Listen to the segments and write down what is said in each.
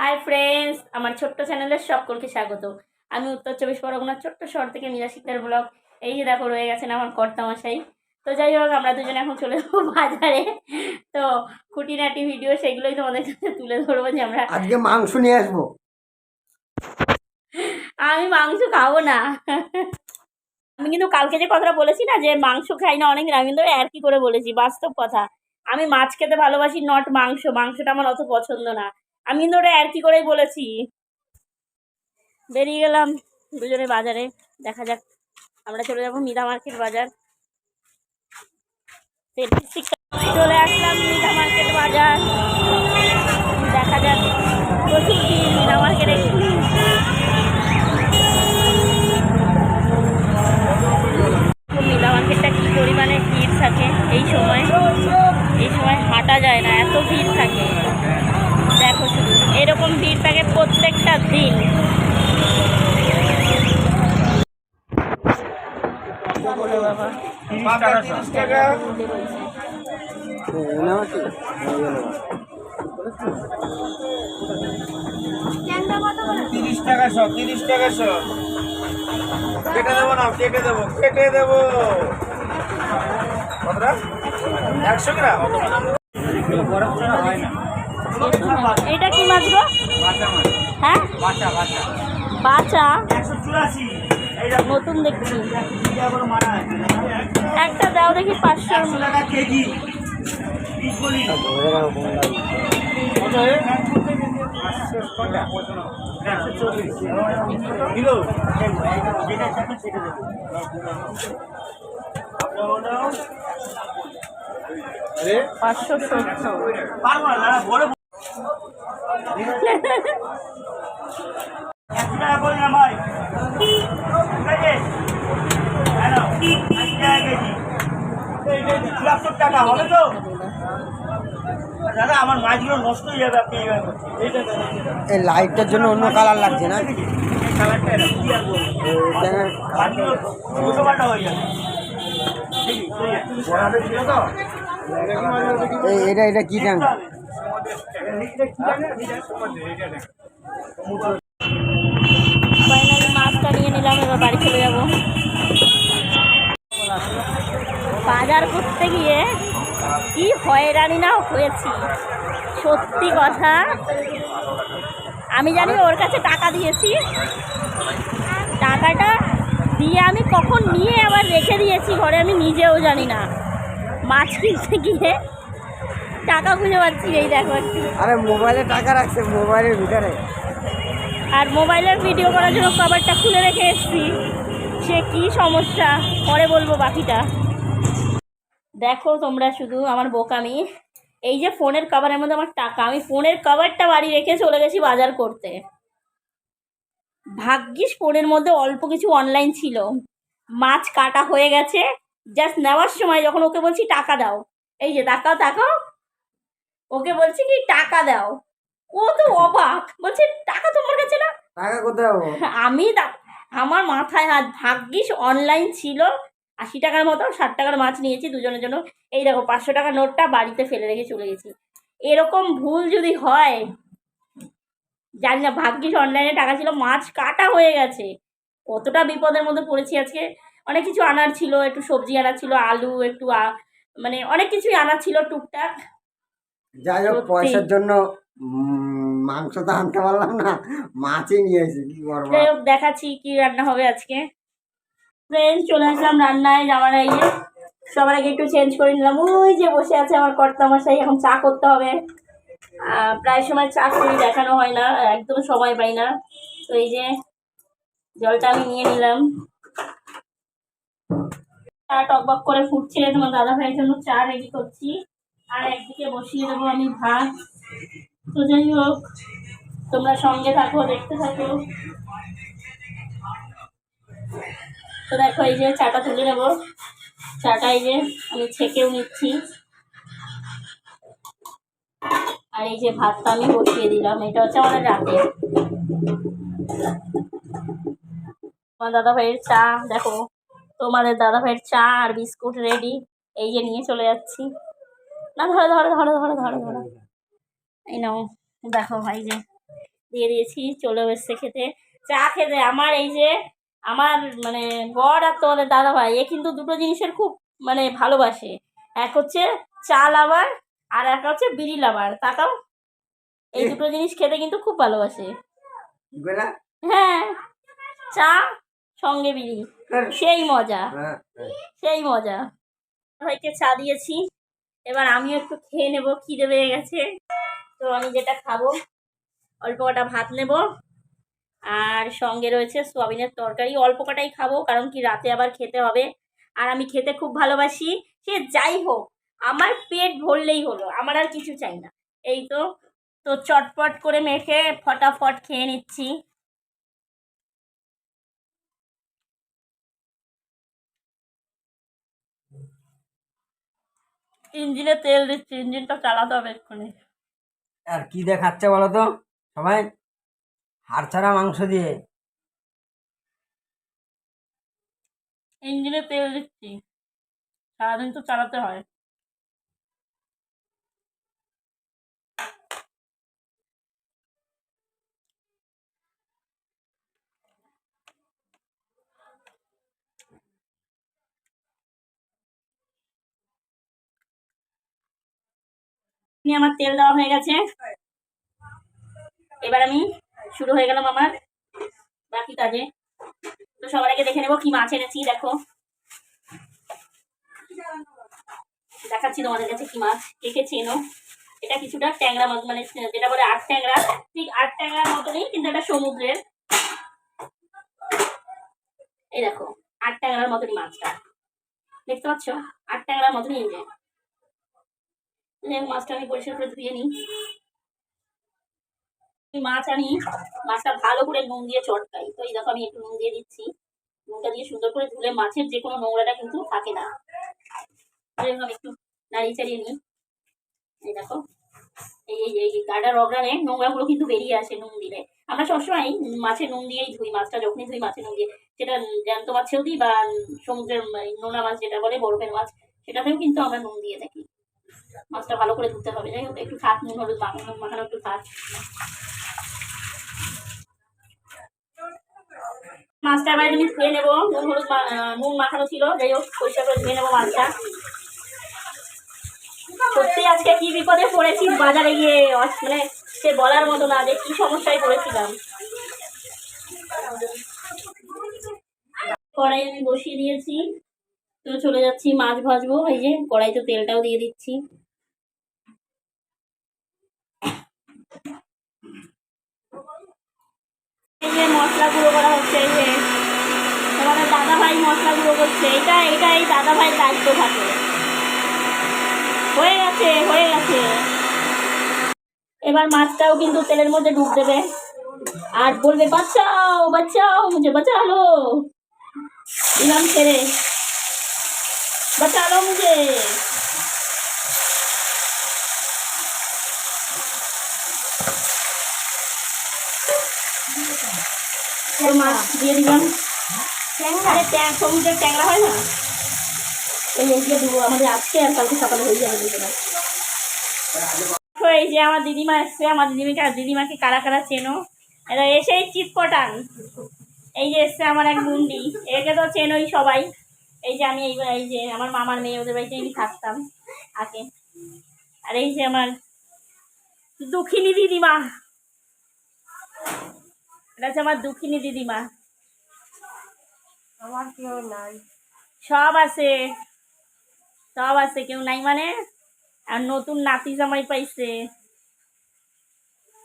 Hi friends, আমার ছোট্ট চ্যানেলের সকলকে স্বাগত। আমি উত্তর 24 পরগনার ছোট্ট শহর থেকে মীরা শিকদার ব্লগ। এই যে দেখো রয়ে গেছেন আমার কর্তামশাই। তো যাই হোক, আমরা দুজনে এখন চলে যাবো বাজারে। তো খুঁটিনাটি ভিডিও সেগুলোই তোমাদের কাছে তুলে ধরবো যে আমরা আজকে মাংস নিয়ে আসবো। আমি মাংস খাবো না। আমি কিন্তু কালকে যে কথাটা বলেছি না যে মাংস খাই না অনেকদিন, আমি কিন্তু আর কি করে বলেছি, বাস্তব কথা। আমি মাছ খেতে ভালোবাসি, নট মাংস। মাংসটা আমার অত পছন্দ না। আমি কিন্তু ওটা আর কি করেই বলেছি। বেরিয়ে গেলাম দুজনে বাজারে। দেখা যাক, আমরা চলে যাবো মিতা মার্কেট বাজার। চলে আসলাম মিতা মার্কেট বাজার। দেখা যাক, প্রচুর ভিড় মিতা মার্কেটে। মিতা মার্কেটটা কি পরিমাণে ভিড় থাকে এই সময় হাঁটা যায় না, এত ভিড় থাকে। দেখো শুধু এরকম ভিড় থাকে প্রত্যেকটা দিন। বাবা 30 টাকা। সব 30 টাকা সব। কেটে দেবো না, কেটে দেবো। কতটা? 100 গ্রাম। এটা কি মাছ গো? হ্যাঁ, বাচা। নতুন দেখছি। একটা দাও দেখি, 500 টাকা কেজি। কিলো 570 টাকা হবে তো দাদা? আমার মাছগুলো নষ্ট হয়ে যাবে। আপনি এই লাইটটার জন্য অন্য কালার লাগছে না? এটা কি ট্যাঙ্ক? ফাইনালি মাছটা নিয়ে নিলাম, এবার বাড়ি চলে যাবো। বাজার করতে গিয়ে কি হয়রানি না হয়েছি, সত্যি কথা। আমি জানি ওর কাছে টাকা দিয়েছি, টাকাটা দিয়ে আমি কখন নিয়ে আবার রেখে দিয়েছি ঘরে, আমি নিজেও জানি না। মাছ কিনতে গিয়ে টাকা খুঁজে পাচ্ছি, এই দেখো একটু। আরে মোবাইলে টাকা রাখছে, মোবাইলের ভিতরে। আর মোবাইলের ভিডিও করার জন্য কভারটা খুলে রেখে এসেছি। সে কি সমস্যা, পরে বলবো বাকিটা। দেখো তোমরা শুধু আমার বোকামি। এই যে ফোনের কভারের মধ্যে আমার টাকা, আমি ফোনের কভারটা বাড়ি রেখে চলে গেছি বাজার করতে। ভাগ্যিস ফোনের মধ্যে অল্প কিছু অনলাইন ছিল। মাছ কাটা হয়ে গেছে, জাস্ট নেওয়ার সময় যখন ওকে বলছি টাকা দাও, এই যে তাকাও, ওকে বলছি কি টাকা দাও, ও তো অবাক, বলছে টাকা তোমার কাছে না? টাকা কোথায় পাবো? আমার মাথায় হাত। ভাগ্যিস অনলাইন ছিল। 80 টাকার মতো, 60 টাকার মাছ নিয়েছি দুজনের জন্য। এই দেখো 500 টাকার নোটটা বাড়িতে ফেলে রেখে চলে গেছি। এরকম ভুল যদি হয়, জানি না। ভাগ্যিস অনলাইনে টাকা ছিল, মাছ কাটা হয়ে গেছে। কতটা বিপদের মধ্যে পড়েছি আজকে। অনেক কিছু আনার ছিল, একটু সবজি আনার ছিল, আলু একটু মানে অনেক কিছুই আনার ছিল টুকটাক। যাই হোক, পয়সার জন্য মাংস তো আনতে পারলাম না, মাছই নিয়ে এসেছি। কি করবো? যাই হোক, দেখাচ্ছি কি রান্না হবে আজকে। ফ্রেন্ড, চলে আসলাম রান্নায়। যাওয়ার আগে সবার আগে একটু চেঞ্জ করে নিলাম। ওই যে বসে আছে আমার কর্তামশাই, এখন চা করতে হবে। প্রায় সময় চা করি, দেখানো হয় না, একদম সময় পাই না। তো এই যে জলটা আমি নিয়ে নিলাম। চা টকবক করে ফুটছে, তোমার দাদা ভাইয়ের জন্য চা রেডি করছি। আর একদিকে বসিয়ে দেবো আমি ভাত। তো যাই হোক, তোমরা সঙ্গে থাকো, দেখতে থাকো। তো দেখো, এই যে চাটা তুলে নেবো। চাটা এই যে আমি ছেঁকেও নিচ্ছি। আর এই যে ভাতটা আমি বসিয়ে দিলাম, এটা হচ্ছে আমাদের রাতে। তোমার দাদা ভাইয়ের চা দেখো, তোমাদের দাদা ভাইয়ের চা আর বিস্কুট রেডি। এই যে নিয়ে চলে যাচ্ছি। না, ধরো, এই নাও। দেখো ভাই, যে দিয়ে দিয়েছি, চলে এসছে খেতে, চা খেতে। আমার এই যে আমার মানে বর আর তোমাদের দাদা ভাই, এ কিন্তু দুটো জিনিসের খুব মানে ভালোবাসে। এক হচ্ছে চা লাভার, আর এক হচ্ছে বিড়ি লাভার। তাকাও, এই দুটো জিনিস খেতে কিন্তু খুব ভালোবাসে। কি করে? হ্যাঁ, চা সঙ্গে বিড়ি, সেই মজা, হ্যাঁ, সেই মজা। ভাইকে চা দিয়েছি, এবার আমিও একটু খেয়ে নেবো, খিদে পেয়ে গেছে। তো আমি যেটা খাবো, অল্প কটা ভাত নেব, আর সঙ্গে রয়েছে সোয়াবিনের তরকারি। অল্প কটাই খাবো, কারণ কি রাতে আবার খেতে হবে। আর আমি খেতে খুব ভালোবাসি, সে যাই হোক আমার পেট ভরলেই হলো, আমার আর কিছু চাই না। এই তো, তো চটপট করে মেখে ফটাফট খেয়ে নিচ্ছি। ইঞ্জিনে তেল দিচ্ছি, ইঞ্জিনটা চালাতে হবে এক্ষুনি। আর কি দিয়ে খাচ্ছে বলো তো সবাই? হাড় ছাড়া মাংস দিয়ে। ইঞ্জিনে তেল দিচ্ছি, সারাদিন তো চালাতে হয়। আমার তেল দেওয়া হয়ে গেছে, এবার আমি শুরু হয়ে গেলাম আমার বাকি কাজে। তো সবার আগে দেখে নেবো কি মাছ এনেছি। দেখো, দেখাচ্ছি তোমাদের কাছে কি মাছ, কে কে চেনো। এটা কিছুটা ট্যাংরা মাছ, মানে যেটা বলে আট ট্যাংরা, ঠিক আট ট্যাংরার মতনই, কিন্তু এটা সমুদ্রের। এই দেখো, আট ট্যাংরার মতনই মাছটা, দেখতে পাচ্ছ? আট ট্যাংরার মতনই। এই যে মাছটা আমি পরিষ্কার করে ধুয়ে নিই। মাছ আমি মাছটা ভালো করে নুন দিয়ে চটকাই। তো এই দেখো, আমি একটু নুন দিয়ে দিচ্ছি। নুনটা দিয়ে সুন্দর করে ধুলে মাছের যে কোনো নোংরাটা কিন্তু থাকে না। আমি একটু নাড়িয়ে চাড়িয়ে নিই। এই দেখো, এই গাডার রগড়ানে নোংরাগুলো কিন্তু বেরিয়ে আসে নুন দিলে। আমরা সবসময় মাছে নুন দিয়েই ধুই, মাছটা যখনই ধুই মাছে নুন দিয়ে, সেটা জ্যান্ত মাছেও দিই বা সমুদ্রের নোনা মাছ যেটা বলে বরফের মাছ, সেটাতেও কিন্তু আমরা নুন দিয়ে থাকি। মাছটা ভালো করে ধুতে হবে। যাই হোক, একটু থাক, নুন হলুদ মাখানো একটু থাক। মাছটা এবার আমি ধুয়ে নেবো, নুন হলুদ নুন মাখানো ছিল, যাই হোক পরিষ্কার করে ধুয়ে নেবো মাছটা। সত্যি আজকে কি বিপদে পড়েছি বাজারে গিয়ে, মানে সে বলার মতো না যে কি সমস্যায় পড়েছিলাম। কড়াই আমি বসিয়ে দিয়েছি, তো চলে যাচ্ছি মাছ ভাজবো। এই যে কড়াইতে তেলটাও দিয়ে দিচ্ছি। এই যে মশলা গুঁড়ো করা হচ্ছে, এই যে তোমাদের দাদা ভাই মশলা গুঁড়ো করছে। এটা এই দাদা ভাইয়ের দায়িত্ব থাকে। হয়ে গেছে, হয়ে গেছে। এবার মাছটাও কিন্তু তেলের মধ্যে ডুব দেবে, আর বলবে বাঁচাও বাঁচাও মুঝে, বাঁচালো ইমাম ছেড়ে, বাঁচালো মুঝে। মাছ দিয়ে দিলাম। আরে সমুদ্রের ট্যাংরা হয় না, এইগুলো দেবো। আমাদের আজকে আর কালকে সকালে হয়ে যাবে। এই যে আমার দিদিমা এসছে, আমার দিদিমাকে কারা কারা চেনো, এরা এসেই চিৎপটান। এই যে এসছে আমার এক বুন্ডি, একে তো চেনোই সবাই। এই যে আমি এই যে আমার মামার মেয়ে, ওদের বাড়িতে আমি থাকতাম আগে। আর এই যে আমার দুঃখিনী দিদিমা, এটা হচ্ছে আমার দুঃখিনী দিদিমা। আমার কেউ নাই, সব আছে, সব আছে, কেউ নাই মানে। আর নতুন নাতি জামাই পাইছে,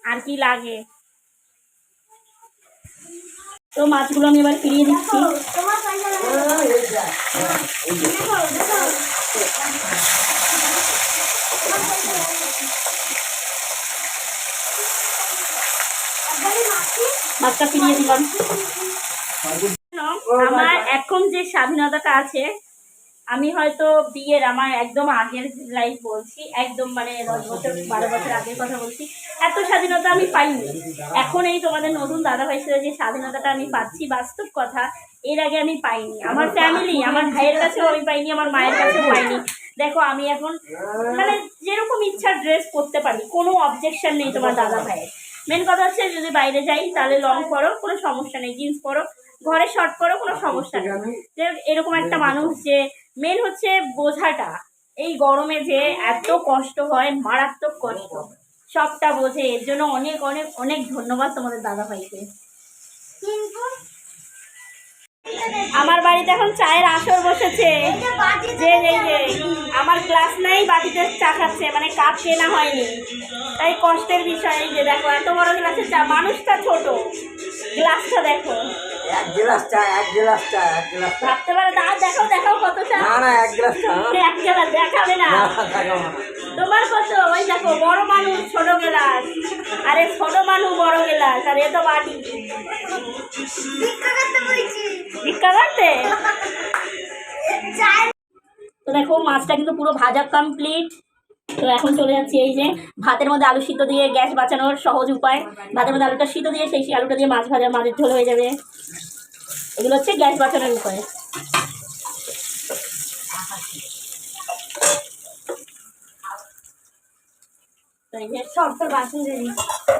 আর কি লাগে। তো মাছগুলো আমি এবার ফিরিয়ে দিচ্ছি। মাছটা ফিরিয়ে দিলাম। আমার এখন যে স্বাধীনতাটা আছে, আমি হয়তো বিয়ের আমার একদম আগের লাইফ বলছি, একদম মানে 10 বছর 12 বছর আগের কথা বলছি, এত স্বাধীনতা আমি পাইনি। এখন এই তোমাদের নতুন দাদা ভাই সাথে যে স্বাধীনতাটা আমি পাচ্ছি, বাস্তব কথা, এর আগে আমি পাইনি। আমার ফ্যামিলি, আমার ভাইয়ের কাছেও আমি পাইনি, আমার মায়ের কাছেও পাইনি। দেখো আমি এখন মানে যেরকম ইচ্ছা ড্রেস পরতে পারি, কোনো অবজেকশন নেই তোমার দাদা ভাইয়ের। মেন কথা হচ্ছে যদি বাইরে যাই তাহলে লং পরো, কোনো সমস্যা নেই, জিন্স পরো, ঘরে শর্ট পরো, কোনো সমস্যা নেই। যে এরকম একটা মানুষ যে মেন হচ্ছে বোঝাটা, এই গরমে যে এত কষ্ট হয়, মারাত্মক কষ্ট, সবটা বোঝে। এর জন্য অনেক অনেক অনেক ধন্যবাদ তোমাদের দাদা ভাইকে। আমার বাড়িতে এখন চায়ের আসর বসেছে। যে এই যে আমার গ্লাস নাই, বাটিতে চা খাচ্ছে, মানে কাপ কেনা হয়নি, তাই কষ্টের বিষয়। এই যে দেখো এত বড় গ্লাসের চা, মানুষটা ছোট, গ্লাসটা দেখো। এক গ্লাস চা, এক গ্লাস চা, এক গ্লাস চা। ভাবতে পারো না, দেখাও দেখাও কত চা। না না, এক গ্লাস চা। এক গ্লাস দেখাবে না, দেখাবো না। তোমার কত? ওই দেখো বড় মানুষ ছোট গ্লাস, আরে ছোট মানুষ বড় গ্লাস, আর এ তো বাটি। ভিক্ষা করতে? তো দেখো মাছটা কিন্তু পুরো ভাজা কমপ্লিট। তো এখন চলে যাচ্ছি এই যে ভাতের মধ্যে আলু সিদ্ধ দিয়ে, গ্যাস বাঁচানোর সহজ উপায়, ভাতের মধ্যে আলুটা সিদ্ধ দিয়ে সেই আলুটা দিয়ে মাছ ভাজা, মাছের ঝোল হয়ে যাবে। এগুলো হচ্ছে গ্যাস বাঁচানোর উপায়।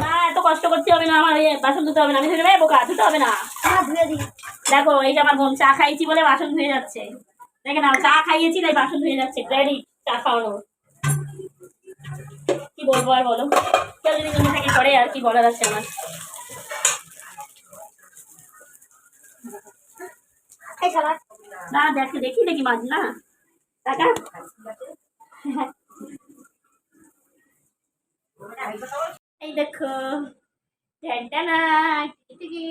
না এত কষ্ট করতে হবে না, আমার বাসন ধুতে হবে না, আমি ধুয়ে বোকা, ধুতে হবে না। দেখো এই যে আমার বোন চা খাইছি বলে বাসন ধুয়ে যাচ্ছে, দেখে না, চা খাইয়েছি তাই বাসন ধুয়ে যাচ্ছে, ক্রেডিট চা খাওয়ানোর। কি বলবো আর বলো, কেউ যদি নিজে থেকে করে আর কি বলার আছে আমার। না দেখি দেখি দেখি মাছ না টাকা। এই দেখো ঢ্যানটানা টিকি।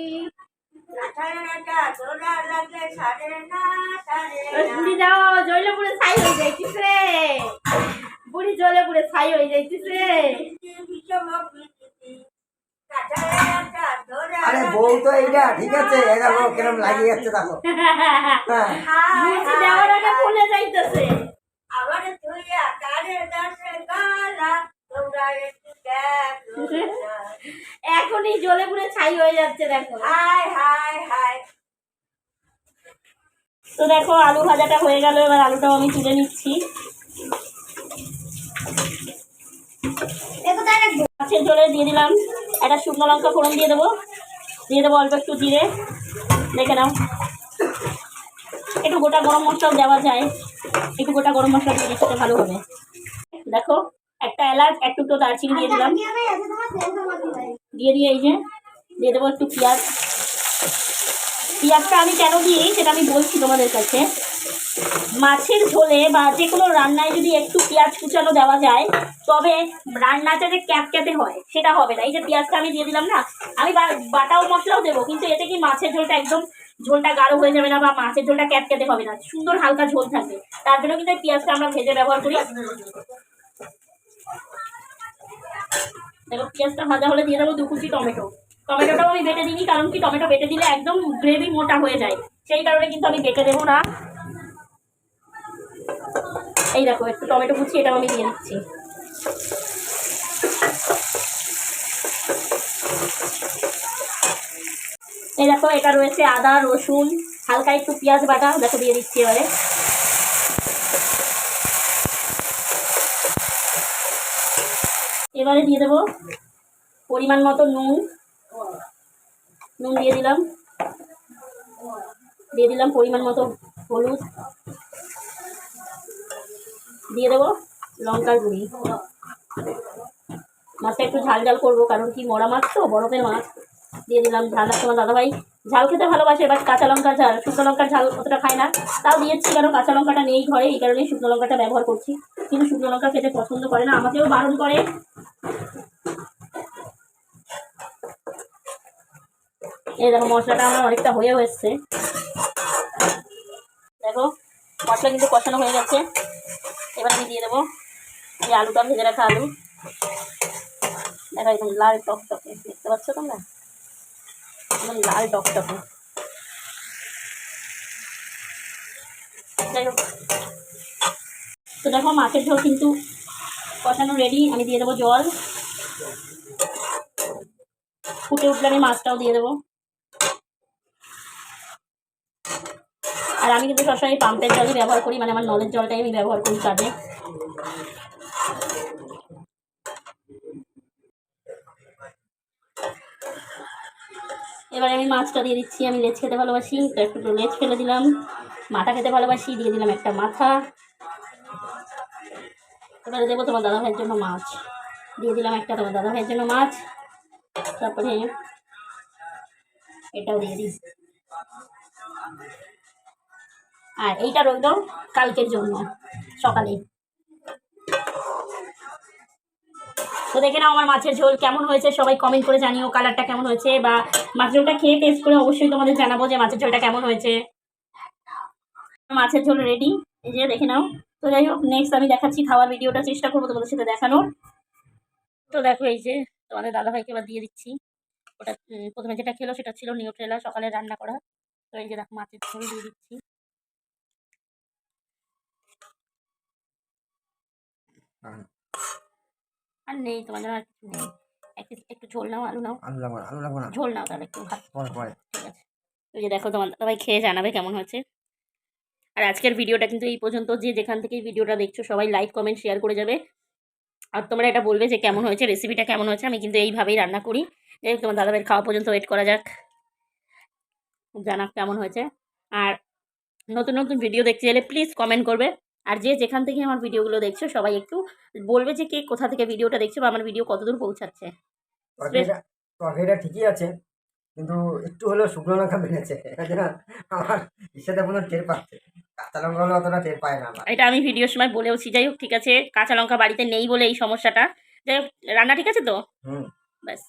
বুড়ি যাও, জলে পুরে ছাই হয়ে যাইতিস রে, বুড়ি জলে পুরে ছাই হয়ে যাইতিস রে। আরে বউ তো এইটা ঠিক আছে, এটা বউ কিরম লাগিয়ে যাচ্ছে দেখো। বুঝি যাওয়ার আগে ভুলে যাইতেছে। এখনই জলে পুরে ছাই হয়ে যাচ্ছে দেখো। তো দেখো আলু ভাজাটা হয়ে গেল, এবার আলুটাও আমি তুলে নিচ্ছি। মাছের ঝোলে দিয়ে দিলাম একটা শুকনো লঙ্কা ফোড়ন, দিয়ে দেবো অল্প একটু জিরে, দেখে নাও। একটু গোটা গরম মশলাও দেওয়া যায়, একটু গোটা গরম মশলা দিয়ে দিতে ভালো হবে। দেখো একটা এলাচ, একটু দারচিনি দিয়ে দিলাম, দিয়ে এই যে দিয়ে দেবো একটু পেঁয়াজ। পেঁয়াজটা আমি কেন দিই সেটা আমি বলছি তোমাদের কাছে। মাছের ঝোলে বা যে কোনো রান্নায় যদি একটু পেঁয়াজ কুচানো দেওয়া যায়, তবে রান্নাটা যে ক্যাপক্যাপে হয় সেটা হবে না। এই যে পেঁয়াজটা আমি দিয়ে দিলাম না, আমি বাটাও মশলাও দেবো, কিন্তু এতে কি মাছের ঝোলটা একদম ঝোলটা গাঢ় হয়ে যাবে না, বা মাছের ঝোলটা ক্যাপক্যাপে হবে না, সুন্দর হালকা ঝোল থাকবে। তার জন্য কিন্তু এই পেঁয়াজটা আমরা ভেজে ব্যবহার করি। দেখো পেঁয়াজটা ভাজা হলে দিয়ে দেবো 2 কুচি টমেটো। টমেটোটাও আমি বেটে দিই, কারণ কি টমেটো বেটে দিলে একদম গ্রেভি মোটা হয়ে যায়, সেই কারণে কিন্তু আমি বেটে দেবো না। এই দেখো একটু টমেটো কুচি, এটাও আমি দিয়ে দিচ্ছি। এই দেখো এটা রয়েছে আদা রসুন, হালকা একটু পেঁয়াজ বাটা, দেখো দিয়ে দিচ্ছি। এবারে দিয়ে দেবো পরিমাণ মতো নুন দিয়ে দিলাম পরিমাণ মতো হলুদ, দিয়ে দেবো লঙ্কার গুঁড়ি। মাছটা একটু ঝাল ঝাল করবো, কারণ কি মরা মাছ তো, বরফের মাছ। দিয়ে দিলাম ঝাল, তোমার দাদাভাই ঝাল খেতে ভালোবাসে, বাট কাঁচা লঙ্কার ঝাল, শুকনো লঙ্কার ঝাল অতটা খায় না, তাও দিয়েছি, কারণ কাঁচা লঙ্কাটা নেই ঘরে, এই কারণেই শুকনো লঙ্কাটা ব্যবহার করছি। কিন্তু শুকনো লঙ্কা খেতে পছন্দ করে না, আমাকেও বারণ করে। এই দেখো মশলাটা আমার অনেকটা হয়ে এসছে, দেখো মশলা কিন্তু কষানো হয়ে গেছে। এবার আমি দিয়ে দেবো এই আলুটা, ভেজে রাখা আলু, দেখো একদম লাল টকটকে, দেখতে পাচ্ছ তোমরা, একদম লাল টকটকে। যাই হোক, তো দেখো মাছের ঝোল কিন্তু কষানো রেডি। আমি দিয়ে দেবো জল, ফুটে উঠলে আমি মাছটাও দিয়ে দেবো। আর আমি কিন্তু সবসময় পাম্পের জলই ব্যবহার করি, মানে আমার নলের জলটাই আমি ব্যবহার করি কাজে। এবার আমি মাছটা দিয়ে দিচ্ছি। আমি লেজ খেতে ভালোবাসি, তো একটু লেজ ফেলে দিলাম। মাথা খেতে ভালোবাসি, দিয়ে দিলাম একটা মাথা। এবারে দেবো তোমার দাদা ভাইয়ের জন্য মাছ, দিয়ে দিলাম একটা তোমার দাদা ভাইয়ের জন্য মাছ। তারপরে এটাও দিয়ে দিই। আর এইটা রইল কালকের জন্য সকালে। তো দেখে নাও আমার মাছের ঝোল কেমন হয়েছে, সবাই কমেন্ট করে জানিও কালারটা কেমন হয়েছে, বা মাছের ঝোলটা খেয়ে টেস্ট করে অবশ্যই তোমাদের জানাবো যে মাছের ঝোলটা কেমন হয়েছে। মাছের ঝোল রেডি, এই যে দেখে নাও। তো যাই হোক, নেক্সট আমি দেখাচ্ছি খাওয়ার ভিডিওটা, চেষ্টা করবো তোমাদের সাথে দেখানোর। তো দেখো এই যে তোমাদের দাদাভাইকে এবার দিয়ে দিচ্ছি। ওটা প্রথমে যেটা খেলো সেটা ছিল নিউট্রেলা, সকালে রান্না করা। তো এই যে দেখো মাছের ঝোল দিয়ে দিচ্ছি। আর নেই তোমার জন্য, আর কিছু নেই। একটু ঝোল নাও, আলু নাও। আলু লাগবো না, ঝোল নাও তাহলে একটু ভাত। পরে পরে। ঠিক আছে, ওই যে দেখো তোমার দাদাভাই খেয়ে জানাবে কেমন হয়েছে। আর আজকের ভিডিওটা কিন্তু এই পর্যন্ত। যে যেখান থেকে ভিডিওটা দেখছো সবাই লাইক কমেন্ট শেয়ার করে যাবে। আর তোমরা এটা বলবে যে কেমন হয়েছে, রেসিপিটা কেমন হয়েছে। আমি কিন্তু এইভাবেই রান্না করি। যাই হোক, তোমার দাদাভাইয়ের খাওয়া পর্যন্ত ওয়েট করা যাক, জানাক কেমন হয়েছে। আর নতুন নতুন ভিডিও দেখতে চাইলে প্লিজ কমেন্ট করবে। আর যে যেখান থেকে আমার ভিডিওগুলো দেখছো সবাই একটু বলবে যে কে কোথা থেকে ভিডিওটা দেখছো বা আমার ভিডিও কতদূর পৌঁছাচ্ছে। তরকারিটা ঠিকই আছে, কিন্তু একটু হলেও শুকনো লঙ্কা বেড়েছে। আমার ইচ্ছাতে কোনো টের পাচ্ছে, কাঁচা লঙ্কা হলে অতটা টের পায় না আমার। এটা আমি ভিডিওর সময় বলেওছি। যাই হোক, ঠিক আছে, কাঁচা লঙ্কা বাড়িতে নেই বলে এই সমস্যাটা। যাই হোক, রান্না ঠিক আছে তো? হুম। ব্যাস।